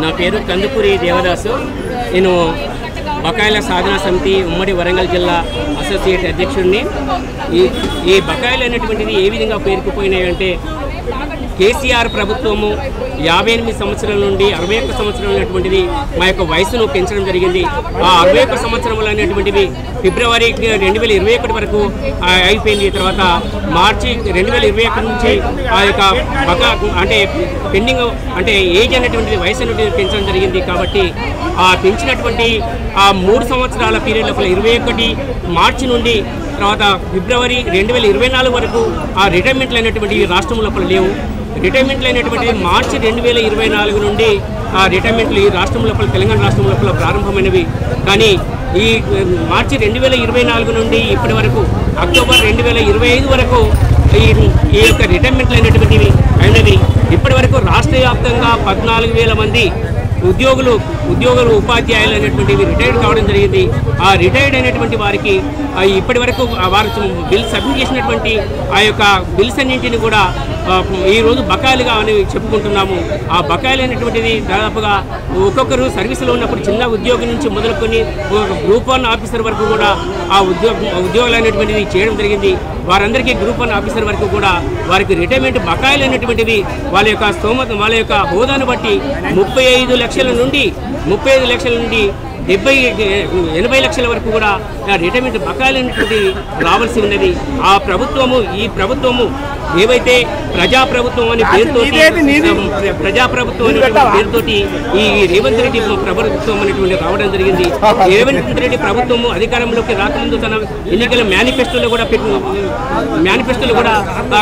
నా పేరు కందుకూరి దేవదాసు. నేను బకాయిల సాధనా సమితి ఉమ్మడి వరంగల్ జిల్లా అసోసియేట్ అధ్యక్షుడిని. ఈ బకాయిలు అనేటువంటిది ఏ విధంగా పేరుకుపోయినాయి అంటే, కేసీఆర్ ప్రభుత్వము 58 సంవత్సరాల నుండి 61 సంవత్సరాలు అనేటువంటిది మా యొక్క వయసును పెంచడం జరిగింది. ఆ 61 సంవత్సరములు అనేటువంటివి ఫిబ్రవరి 2021 వరకు అయిపోయింది. తర్వాత మార్చి 2021 నుంచి ఆ యొక్క అంటే పెండింగ్ అంటే ఏజ్ అనేటువంటిది వయసు అనేటువంటిది పెంచడం జరిగింది. కాబట్టి ఆ పెంచినటువంటి ఆ 3 సంవత్సరాల పీరియడ్ లోపల 21 మార్చి నుండి తర్వాత ఫిబ్రవరి 2024 వరకు ఆ రిటైర్మెంట్లు అనేటువంటివి రాష్ట్రం లోపల లేవు. రిటైర్మెంట్లు అయినటువంటి మార్చి 2024 నుండి ఆ రిటైర్మెంట్లు ఈ రాష్ట్రం లోపల తెలంగాణ రాష్ట్రం లోపల ప్రారంభమైనవి. కానీ ఈ మార్చి 2024 నుండి ఇప్పటి వరకు అక్టోబర్ 2025 వరకు ఈ యొక్క రిటైర్మెంట్లు అయినటువంటివి అయినవి. ఇప్పటి వరకు రాష్ట్ర వ్యాప్తంగా 14,000 మంది ఉద్యోగులు ఉపాధ్యాయులు అనేటువంటివి రిటైర్డ్ కావడం జరిగింది. ఆ రిటైర్డ్ అయినటువంటి వారికి ఇప్పటి వరకు వారు బిల్ సబ్మిట్ చేసినటువంటి ఆ యొక్క బిల్స్ అన్నింటినీ కూడా ఈరోజు బకాయిలుగా అని చెప్పుకుంటున్నాము. ఆ బకాయిలు అనేటువంటిది దాదాపుగా ఒక్కొక్కరు సర్వీసులో ఉన్నప్పుడు చిన్న ఉద్యోగం నుంచి మొదలుకొని గ్రూప్ 1 ఆఫీసర్ వరకు కూడా ఆ ఉద్యోగాలు అనేటువంటిది చేయడం జరిగింది. వారందరికీ గ్రూప్ 1 ఆఫీసర్ వరకు కూడా వారికి రిటైర్మెంట్ బకాయిలు అనేటువంటివి వాళ్ళ యొక్క స్తోమత వాళ్ళ యొక్క హోదాను బట్టి 35 లక్షల నుండి 80 లక్షల వరకు కూడా రిటైర్మెంట్ బకాయిలు అనేటువంటి రావాల్సి ఉన్నది. ఈ ప్రభుత్వము ఏవైతే ప్రజాప్రభుత్వం అనే పేరుతోటి ఈ రేవంత్ రెడ్డి ప్రభుత్వం అనేటువంటి రావడం జరిగింది. రేవంత్ రెడ్డి ప్రభుత్వము అధికారంలోకి రాకముందు తన ఎన్నికల మేనిఫెస్టోలో కూడా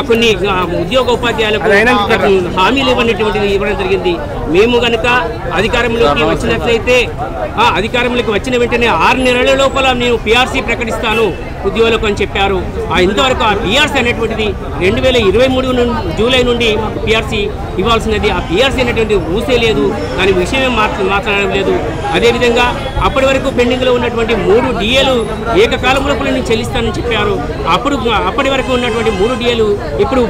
కొన్ని ఉద్యోగ ఉపాధ్యాయులకు హామీలు ఇవ్వనటువంటిది ఇవ్వడం జరిగింది. మేము కనుక అధికారంలోకి వచ్చిన వెంటనే 6 నెలల లోపల నేను పిఆర్సీ ప్రకటిస్తాను ఉద్యోగులకు అని చెప్పారు. ఇంతవరకు ఆ పిఆర్సీ అనేటువంటిది 2023 జూలై నుండి పిఆర్సీ ఇవ్వాల్సినది. ఆ పిఆర్సీ అనేటువంటి ఊసే లేదు, దాని విషయమే మాట్లాడడం లేదు. అదేవిధంగా అప్పటి వరకు పెండింగ్లో ఉన్నటువంటి 3 డిఏలు ఏకకాలం లోపల నేను చెల్లిస్తానని చెప్పారు. అప్పటి వరకు ఉన్నటువంటి 3 డిఏలు ఇప్పుడు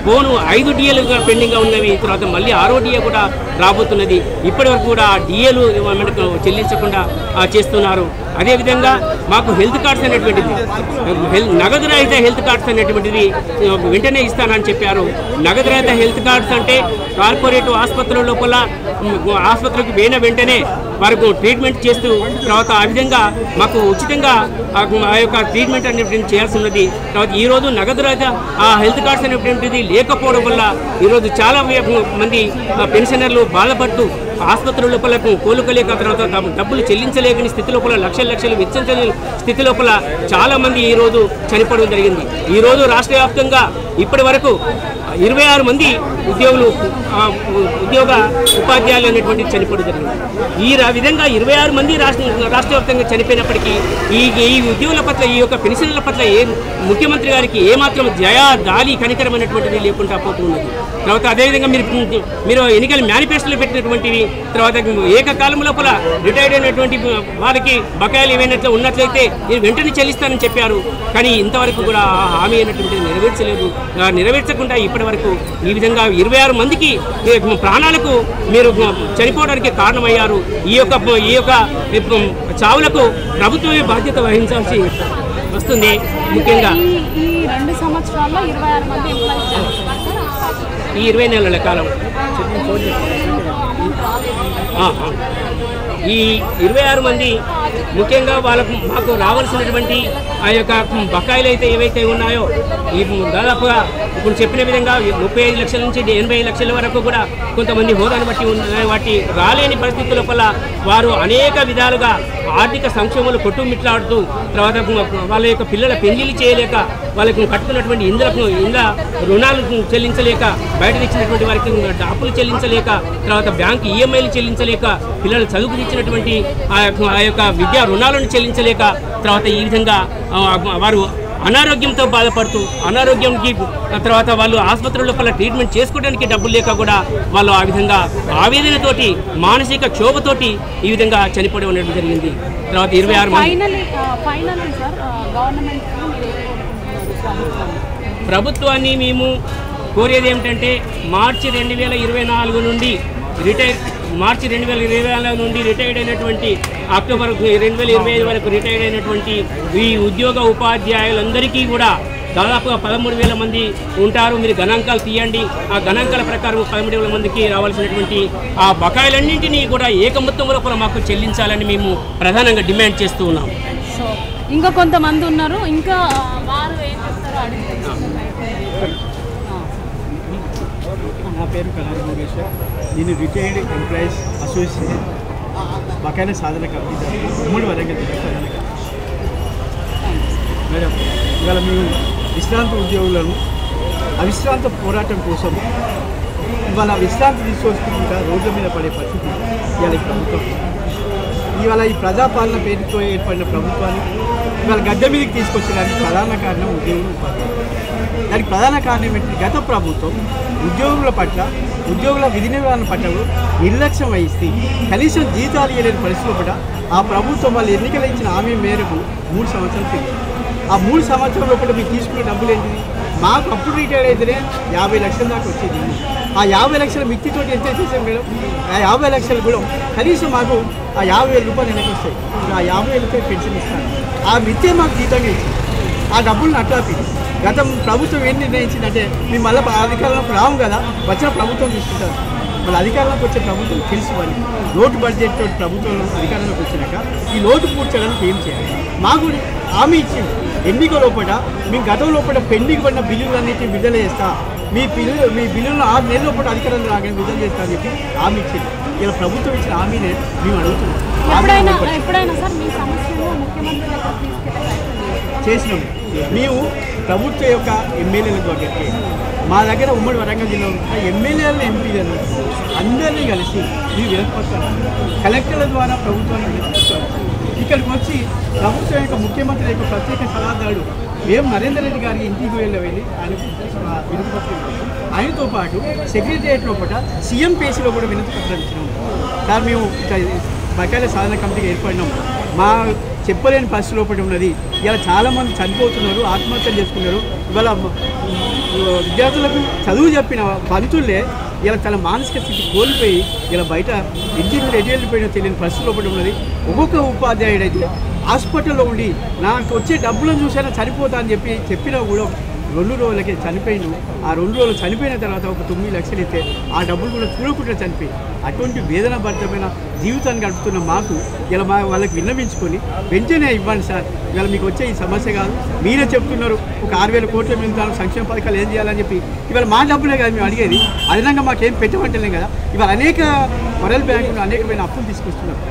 5 డిఏలుగా పెండింగ్గా ఉన్నవి. తర్వాత మళ్ళీ 6వ డిఏ కూడా రాబోతున్నది. ఇప్పటి వరకు కూడా ఆ డిఏలు మనకు చెల్లించకుండా చేస్తున్నారు. అదేవిధంగా మాకు హెల్త్ కార్డ్స్ అనేటువంటిది నగదు రహిత హెల్త్ కార్డ్స్ అనేటువంటిది వెంటనే ఇస్తానని చెప్పారు. నగదు రహిత హెల్త్ కార్డ్స్ అంటే కార్పొరేట్ ఆసుపత్రుల లోపల ఆసుపత్రికి పోయిన వెంటనే వారికి ట్రీట్మెంట్ చేస్తూ తర్వాత ఆ విధంగా మాకు ఉచితంగా ఆ యొక్క ట్రీట్మెంట్ అనేటువంటి చేయాల్సి ఉన్నది. తర్వాత ఈరోజు నగదు రహిత ఆ హెల్త్ కార్డ్స్ అనేటువంటిది లేకపోవడం వల్ల ఈరోజు చాలా మంది పెన్షనర్లు బాధపడుతూ ఆసుపత్రుల లోపల కోలుకోలేక తర్వాత డబ్బులు చెల్లించలేని స్థితి లోపల లక్షలు వెచ్చించలేని స్థితి లోపల చాలామంది ఈరోజు చనిపోవడం జరిగింది. ఈరోజు రాష్ట్ర వ్యాప్తంగా ఇప్పటి వరకు 26 మంది ఉద్యోగ ఉపాధ్యాయులు అనేటువంటి చనిపోవడం జరిగింది. ఈ విధంగా 26 మంది రాష్ట్ర వ్యాప్తంగా చనిపోయినప్పటికీ ఈ ఉద్యోగుల పట్ల ఈ యొక్క పెన్షన్ల పట్ల ముఖ్యమంత్రి గారికి ఏమాత్రం దాలి కనికరమైనటువంటిది లేకుండా పోతున్నది. తర్వాత అదేవిధంగా మీరు ఎన్నికల మేనిఫెస్టోలో పెట్టినటువంటివి తర్వాత ఏకకాలం లోపల రిటైర్డ్ అయినటువంటి వారికి బకాయిలు ఏమైనా ఉన్నట్లయితే మీరు వెంటనే చెల్లిస్తానని చెప్పారు. కానీ ఇంతవరకు కూడా ఆ హామీ అయినటువంటిది నెరవేర్చకుండా ఇప్పటి వరకు ఈ విధంగా 26 మందికి ప్రాణాలకు మీరు చనిపోవడానికి కారణమయ్యారు. ఈ యొక్క చావులకు ప్రభుత్వమే బాధ్యత వహించాల్సి వస్తుంది. ముఖ్యంగా ఈ 20 నెలల కాలం ఈ 26 మంది ముఖ్యంగా మాకు రావాల్సినటువంటి ఆ యొక్క బకాయిలు అయితే ఏవైతే ఉన్నాయో ఈ దాదాపుగా ఇప్పుడు చెప్పిన విధంగా 35 లక్షల నుంచి 80 లక్షల వరకు కూడా కొంతమంది హోదాను బట్టి వాటి రాలేని పరిస్థితుల వల్ల వారు అనేక విధాలుగా ఆర్థిక సంక్షేమాలు కొట్టుమిట్లాడుతూ తర్వాత వాళ్ళ యొక్క పిల్లల పెళ్లిళ్ళు చేయలేక వాళ్ళకు కట్టుకున్నటువంటి ఇండ్ల రుణాలు చెల్లించలేక బయట తెచ్చినటువంటి వారికి అప్పులు చెల్లించలేక తర్వాత బ్యాంకు ఈఎంఐలు చెల్లించలేక పిల్లలు చదువుకు తెచ్చినటువంటి ఆ యొక్క విద్యా రుణాలను చెల్లించలేక తర్వాత ఈ విధంగా వారు అనారోగ్యంతో బాధపడుతూ అనారోగ్యంకి తర్వాత వాళ్ళు ఆసుపత్రుల లోపల ట్రీట్మెంట్ చేసుకోవడానికి డబ్బులు లేక కూడా వాళ్ళు ఆ విధంగా ఆవేదనతోటి మానసిక క్షోభతోటి ఈ విధంగా చనిపోవడం అనేది జరిగింది. తర్వాత 26 మంది ప్రభుత్వాన్ని మేము కోరేది ఏమిటంటే మార్చి 2024 నుండి మార్చి 2024 నుండి రిటైర్డ్ అయినటువంటి అక్టోబర్ 2025 వరకు రిటైర్డ్ అయినటువంటి ఈ ఉద్యోగ ఉపాధ్యాయులందరికీ కూడా దాదాపుగా 13,000 మంది ఉంటారు. మీరు గణాంకాలు తీయండి. ఆ గణాంకాల ప్రకారం 13,000 మందికి రావాల్సినటువంటి ఆ బకాయిలన్నింటినీ కూడా ఏకమొత్తంలో కూడా మాకు చెల్లించాలని మేము ప్రధానంగా డిమాండ్ చేస్తూ ఉన్నాం. సో ఇంకా కొంతమంది ఉన్నారు, ఇంకా వారు ఏం చెప్తారో అడిగి. నా పేరు కళారి మోగేశ్వర్. నేను రిటైర్డ్ ఎంప్లాయీస్ అసోసియేషన్ బకాయిల సాధన కమిటీ ఉమ్మడి వరంగల్ జిల్లా ప్రధాన కార్యదర్శి. మేడం, ఇవాళ మేము విశ్రాంత ఉద్యోగులను అవిశ్రాంత పోరాటం కోసం ఇవాళ విశ్రాంతి తీసుకొస్తుంటా రోడ్ల మీద పడే పరిస్థితి ఇవాళ ఈ ప్రభుత్వం. ఇవాళ ఈ ప్రజాపాలన పేరుతో ఏర్పడిన ప్రభుత్వాన్ని ఇవాళ గద్దె మీదకి తీసుకొచ్చడానికి ప్రధాన కారణం ఉద్యోగులు ఉపాధ్యాయులు. దానికి ప్రధాన కారణం ఏంటి? గత ప్రభుత్వం ఉద్యోగుల పట్ల ఉద్యోగుల విధి నిర్వహణ పట్ల నిర్లక్ష్యం వహిస్తే కనీసం జీతాలు ఇవ్వలేని పరిస్థితుల పట్ల ఆ ప్రభుత్వం వాళ్ళు ఎన్నికలు ఇచ్చిన హామీ మేరకు 3 సంవత్సరాలు పెరిగింది. ఆ 3 సంవత్సరాల లోపల మీరు తీసుకునే డబ్బులు ఏంటిది? మాకు అప్పుడు రిటైర్ అయితేనే 50 లక్షల దాకా వచ్చేది. ఆ 50 లక్షల మిక్తితో ఎంత చేసాం మేడం? ఆ 50 లక్షలు కూడా కనీసం మాకు ఆ 50,000 రూపాయలు వెనక్కి వస్తాయి. ఆ 50,000 రూపాయలు పెన్షన్ ఇస్తాను. ఆ మిత్తే మాకు జీతంగా ఇచ్చింది. ఆ డబ్బులను అట్లాపి గత ప్రభుత్వం ఏం నిర్ణయించిందంటే మేము మళ్ళీ అధికారంలోకి రాము కదా, వచ్చిన ప్రభుత్వం తీసుకుంటారు. మళ్ళీ అధికారంలోకి వచ్చే ప్రభుత్వం తెలుసు వాళ్ళు లోటు బడ్జెట్ తోటి ప్రభుత్వంలో అధికారంలోకి వచ్చినాక ఈ లోటు పూడ్చడానికి ఏం చేయాలి? మాకు హామీ ఇచ్చింది ఎన్నిక లోపల మేము గతం లోపల పెండింగ్ పడిన బిల్లులన్నింటినీ విడుదల చేస్తా, మీ బిల్లులను 6 నెలల లోపల అధికారంలో రాగానే విడుదల చేస్తా అని చెప్పి హామీ ఇచ్చింది. ఇలా ప్రభుత్వం ఇచ్చిన హామీనే మేము అడుగుతున్నాం. చేసినాము. మేము ప్రభుత్వ యొక్క ఎమ్మెల్యేల దగ్గరికి మా దగ్గర ఉమ్మడి వరంగల్ జిల్లా ఉన్న ఎమ్మెల్యేలను ఎంపీలను అందరినీ కలిసి మేము వినతిపత్రాలు కలెక్టర్ల ద్వారా ప్రభుత్వాన్ని వినతిపత్రాలు ఇక్కడికి వచ్చి ప్రభుత్వం యొక్క ముఖ్యమంత్రి యొక్క ప్రత్యేక సలహాదారుడు నరేందర్ రెడ్డి గారికి ఇంటికి వెళ్ళి ఆయన వినతిపత్రం ఆయనతో పాటు సెక్రటరియట్ లోపల సీఎం పేసీలో కూడా వినతిపత్రాలు ఇచ్చినాము. సార్ మేము బకాయిల సాధన కమిటీకి ఏర్పడినాం, మా చెప్పలేని పరిస్థితి లోపల ఉన్నది. ఇలా చాలామంది చనిపోతున్నారు, ఆత్మహత్యలు చేసుకున్నారు. ఇవాళ విద్యార్థులకు చదువు చెప్పిన పంతులే ఇలా తన మానసిక స్థితి కోల్పోయి ఇలా బయట ఇంటికి వెళ్ళిపోయిన తెలియని పరిస్థితి లోపల ఉన్నది. ఒక్కొక్క ఉపాధ్యాయుడు అయితే హాస్పిటల్లో ఉండి నాకు వచ్చే డబ్బులను చూసైనా చనిపోతా అని చెప్పినా కూడా 2 రోజులకే చనిపోయిన. ఆ 2 రోజులు చనిపోయిన తర్వాత ఒక 9 లక్షలు ఇస్తే ఆ డబ్బులు కూడా చూడకుండా చనిపోయి అటువంటి వేదనాభరితమైన జీవితాన్ని గడుపుతున్న మాకు ఇలా వాళ్ళకి విన్నవించుకొని వెంటనే ఇవ్వండి సార్, ఇవాళ మీకు వచ్చే ఈ సమస్య కాదు. మీరే చెప్తున్నారు ఒక 6,000 కోట్ల మిగులుతాను, సంక్షేమ పథకాలు ఏం చేయాలని చెప్పి. ఇవాళ మా డబ్బులే కదా మేము అడిగేది, అదనంగా మాకేం పెట్టమంటలేం కదా. ఇవాళ అనేక వరల్డ్ బ్యాంకులు అనేకమైన అప్పులు తీసుకొస్తున్నారు.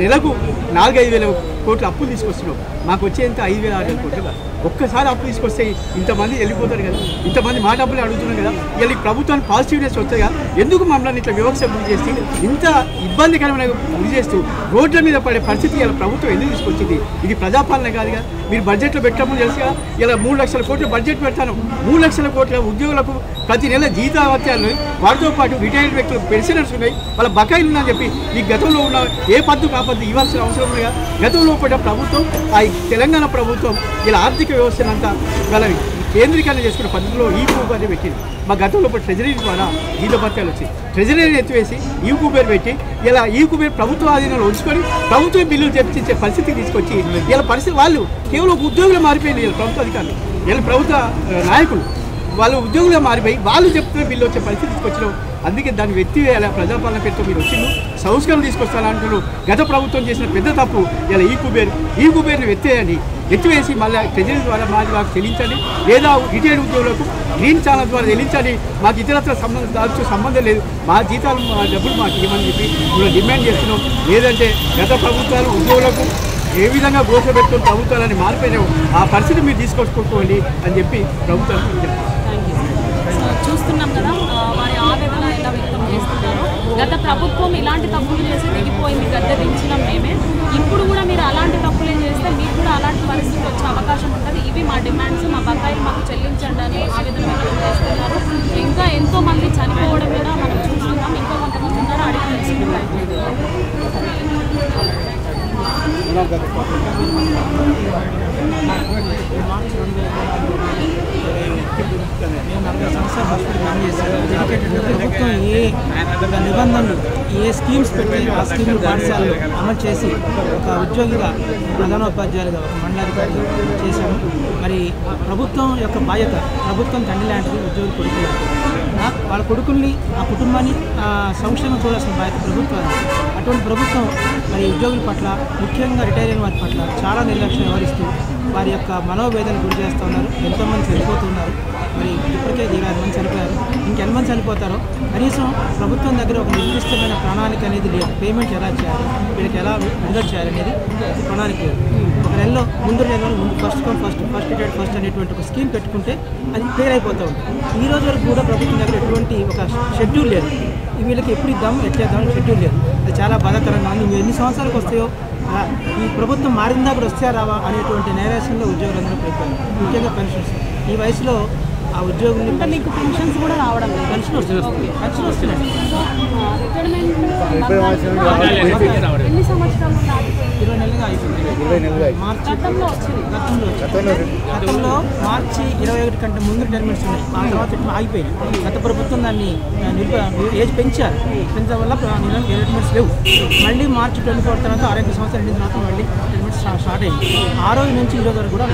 నెలకు 4-5 వేల కోట్ల అప్పులు తీసుకొస్తున్నాం. మాకు వచ్చేంత 5,000-6,000 కోట్లు కదా. ఒక్కసారి అప్పు తీసుకొస్తే ఇంతమంది వెళ్ళిపోతారు కదా, ఇంతమంది మా డబ్బులు అడుగుతున్నారు కదా. వీళ్ళ ప్రభుత్వానికి పాజిటివ్నెస్ వస్తుంది కదా. ఎందుకు మమ్మల్ని ఇట్లా వివక్ష గురి చేసి ఇంత ఇబ్బందికరమైన గురి చేస్తూ రోడ్ల మీద పడే పరిస్థితి ఇలా ప్రభుత్వం ఎందుకు తీసుకొచ్చింది? ఇది ప్రజాపాలన కాదు కదా. మీరు బడ్జెట్లో పెట్టడం తెలుసు కదా. ఇలా 3 లక్షల కోట్ల బడ్జెట్ పెడతాను. 3 లక్షల కోట్ల ఉద్యోగులకు ప్రతి నెల జీతావత్యాలు, వాటితో పాటు రిటైర్డ్ వ్యక్తులకు పెన్షనర్స్ ఉన్నాయి, వాళ్ళ బకాయిలు ఉన్నాయని చెప్పి ఈ గతంలో ఉన్న ఏ పద్దు కాపద్దు ఇవ్వాల్సిన అవసరం ఉంది కదా. గతంలో పడ్డ ప్రభుత్వం ఆ తెలంగాణ ప్రభుత్వం ఇలా ఆర్థిక వ్యవస్థనంతా వాళ్ళ కేంద్రీకరణ చేసుకున్న పద్ధతిలో ఈ కూపర్ పెట్టింది. మా గతంలో ట్రెజరీ ద్వారా జీతభత్యాలు వచ్చి ట్రెజరీని ఎత్తివేసి ఈ కూపర్ పెట్టి ఇలా ఈ కూపర్ ప్రభుత్వ ఆధీనంలో ఉంచుకొని ప్రభుత్వ బిల్లులు తెప్పించే పరిస్థితికి తీసుకొచ్చి ఇలా పరిస్థితి వాళ్ళు కేవలం ఉద్యోగులు మారిపోయింది. ఇలా ప్రభుత్వ అధికారులు, ఇలా ప్రభుత్వ నాయకులు వాళ్ళు ఉద్యోగులుగా మారిపోయి వాళ్ళు చెప్తున్న బిల్లు వచ్చే పరిస్థితి తీసుకొచ్చినాం. అందుకే దాన్ని ఎత్తివేయాలి. ప్రజాపాలన పేరుతో మీరు వచ్చిండు సంస్కరణ తీసుకొస్తానంటున్నారు. గత ప్రభుత్వం చేసిన పెద్ద తప్పు ఇలా ఈ కుబేర్ని ఎత్తివేసి మళ్ళీ ట్రెజరీ ద్వారా మాకు చెల్లించండి, లేదా రిటైర్డ్ ఉద్యోగులకు గ్రీన్ ఛానల్ ద్వారా చెల్లించాలి. మాకు ఇతరత్ర సంబంధం లేదు, మా జీతాలు మా డబ్బులు మాకు ఇవ్వమని చెప్పి మేము డిమాండ్ చేస్తున్నాం. లేదంటే గత ప్రభుత్వాలు ఉద్యోగులకు ఏ విధంగా గోసపెట్టుకుని ప్రభుత్వాలని మారిపోయినావు ఆ పరిస్థితి మీరు తీసుకొచ్చుకోండి అని చెప్పి ప్రభుత్వానికి చూస్తున్నాం కదా వారి ఆవేదన ఎలా వ్యక్తం చేస్తున్నారు. గత ప్రభుత్వం ఇలాంటి తప్పులు చేసి దిగిపోయింది, గద్దె దించినాం మేమే. ఇప్పుడు కూడా మీరు అలాంటి తప్పులే చేస్తే మీకు కూడా అలాంటి పరిస్థితి వచ్చే అవకాశం ఉంటుంది. ఇవి మా డిమాండ్స్, మా బకాయిలు మాకు చెల్లించండి అని ఆవేదన వ్యక్తం చేస్తున్నారు. ఇంకా ఎంతో మంది చనిపోవడం కూడా మనం చూస్తున్నాం. ఇంకా కొంతమంది ఉన్నారు, అడిగి తెలుసుకుంటాం. నేను 40 సంవత్సరాలు హాస్పిటల్ రన్ చేశాను. డెడికేటెడ్గా ప్రభుత్వం ఏ నిబంధనలు ఏ స్కీమ్స్ పెట్టి ఆ స్కీములు పాఠశాలలో అమలు చేసి ఒక ఉద్యోగిగా ప్రధానోపాధ్యాయులుగా ఒక మండలాధికారి చేశాము. మరి ప్రభుత్వం యొక్క బాధ్యత, ప్రభుత్వం తండ్రి లాంటిది, ఉద్యోగులు కొడుకులు వాళ్ళ కొడుకుల్ని ఆ కుటుంబాన్ని సంక్షేమం చూడాల్సిన బాధ్యత ప్రభుత్వాన్ని. అటువంటి ప్రభుత్వం మరి ఉద్యోగుల పట్ల, ముఖ్యంగా రిటైర్ అయిన వారి పట్ల చాలా నిర్లక్ష్యం వ్యవహరిస్తూ వారి యొక్క మనోవేదనకు గురి చేస్తూ ఉన్నారు. ఎంతోమంది చనిపోతున్నారు. మరి ఇప్పటికే 20 మంది చనిపోయారు. ఇంకెంతమంది చనిపోతారో కనీసం ప్రభుత్వం దగ్గర ఒక నిర్దిష్టమైన ప్రణాళిక అనేది లేదు. పేమెంట్ ఎలా చేయాలి, వీళ్ళకి ఎలా విడుదల చేయాలనేది ప్రణాళిక లేదు. ఒక నెలలో ముందు ఫస్ట్ డేట్ ఫస్ట్ అనేటువంటి ఒక స్కీమ్ పెట్టుకుంటే అది క్లియర్ అయిపోతూ ఉంటుంది. ఈ రోజు వరకు కూడా ప్రభుత్వం దగ్గర ఎటువంటి ఒక షెడ్యూల్ లేదు. వీళ్ళకి ఎప్పుడు ఇద్దాము, ఎట్లేద్దామని షెడ్యూల్ లేదు. అది చాలా బాధాకరంగా ఉంది. ఎన్ని సంవత్సరాలకు వస్తాయో, ఈ ప్రభుత్వం మారిందా కూడా వస్తే రావా అనేటువంటి నైరాశ్యంలో ఉద్యోగులందరూ పడిపోయారు. ముఖ్యంగా పెన్షన్స్ ఈ వయసులో ఆ ఉద్యోగులు మీకు పెన్షన్స్ కూడా రావడం లేదు. పెన్షన్ వస్తున్నాయి. ఎన్ని సంవత్సరాలు 20 నెలలుగా అయిపోయింది. గతంలో మార్చి 21 కంటే ముందు రిటైర్మెంట్స్ ఉన్నాయి. ఆ తర్వాత ఆగిపోయింది. గత ప్రభుత్వం దాన్ని ఏజ్ పెంచారు. పెంచడం వల్ల రిటైర్మెంట్స్ లేవు. మళ్ళీ మార్చి 24 తర్వాత 6 సంవత్సరాలు ఎండిన తర్వాత మళ్ళీ రిటైర్మెంట్స్ స్టార్ట్ అయింది. ఆ రోజు నుంచి ఈ రోజు వరకు కూడా